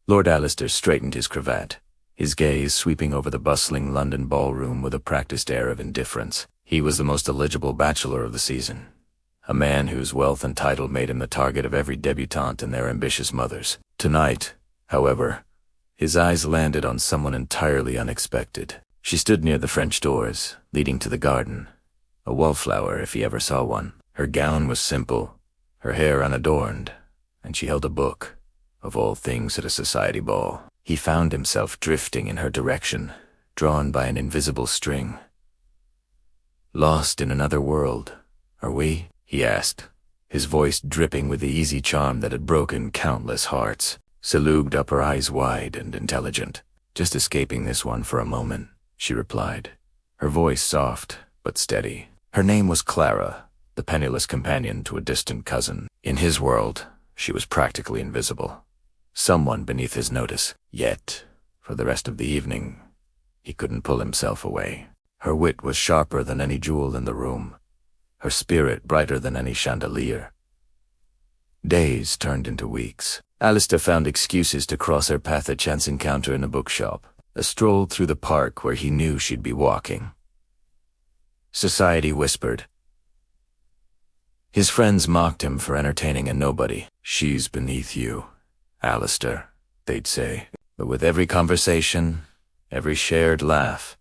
Lord Alistair straightened his cravat, his gaze sweeping over the bustling London ballroom with a practiced air of indifference. He was the most eligible bachelor of the season, a man whose wealth and title made him the target of every debutante and their ambitious mothers. Tonight, however, his eyes landed on someone entirely unexpected. She stood near the French doors, leading to the garden, a wallflower if he ever saw one. Her gown was simple, her hair unadorned, and she held a book, of all things at a society ball. He found himself drifting in her direction, drawn by an invisible string. "Lost in another world, are we?" he asked, his voice dripping with the easy charm that had broken countless hearts. She looked up, her eyes wide and intelligent. "Just escaping this one for a moment," she replied, her voice soft but steady. Her name was Clara, the penniless companion to a distant cousin. In his world, she was practically invisible, someone beneath his notice. Yet, for the rest of the evening, he couldn't pull himself away. Her wit was sharper than any jewel in the room, her spirit brighter than any chandelier. Days turned into weeks. Alistair found excuses to cross her path: a chance encounter in a bookshop, a stroll through the park where he knew she'd be walking. Society whispered. His friends mocked him for entertaining a nobody. "She's beneath you, Alistair," they'd say. But with every conversation, every shared laugh,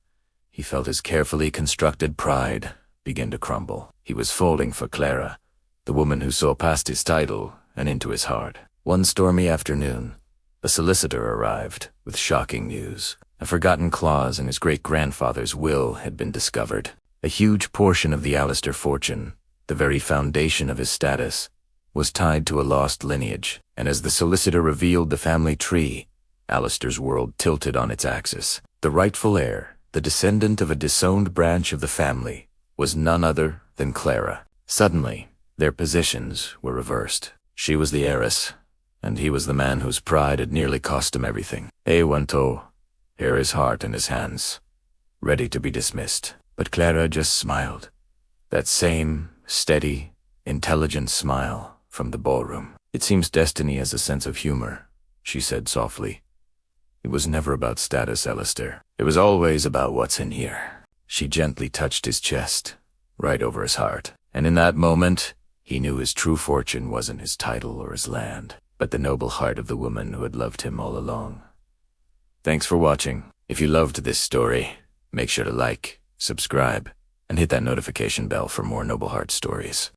he felt his carefully constructed pride begin to crumble. He was falling for Clara, the woman who saw past his title and into his heart. One stormy afternoon, a solicitor arrived with shocking news. A forgotten clause in his great-grandfather's will had been discovered. A huge portion of the Alistair fortune, the very foundation of his status, was tied to a lost lineage, and as the solicitor revealed the family tree, Alistair's world tilted on its axis. The rightful heir, the descendant of a disowned branch of the family, was none other than Clara. Suddenly, their positions were reversed. She was the heiress, and he was the man whose pride had nearly cost him everything. Wanto, here his heart in his hands, ready to be dismissed. But Clara just smiled, that same steady, intelligent smile from the ballroom. "It seems destiny has a sense of humor," she said softly. "It was never about status, Alistair. It was always about what's in here." She gently touched his chest, right over his heart, and in that moment, he knew his true fortune wasn't his title or his land, but the noble heart of the woman who had loved him all along. Thanks for watching. If you loved this story, make sure to like, subscribe, and hit that notification bell for more Noble Heart stories.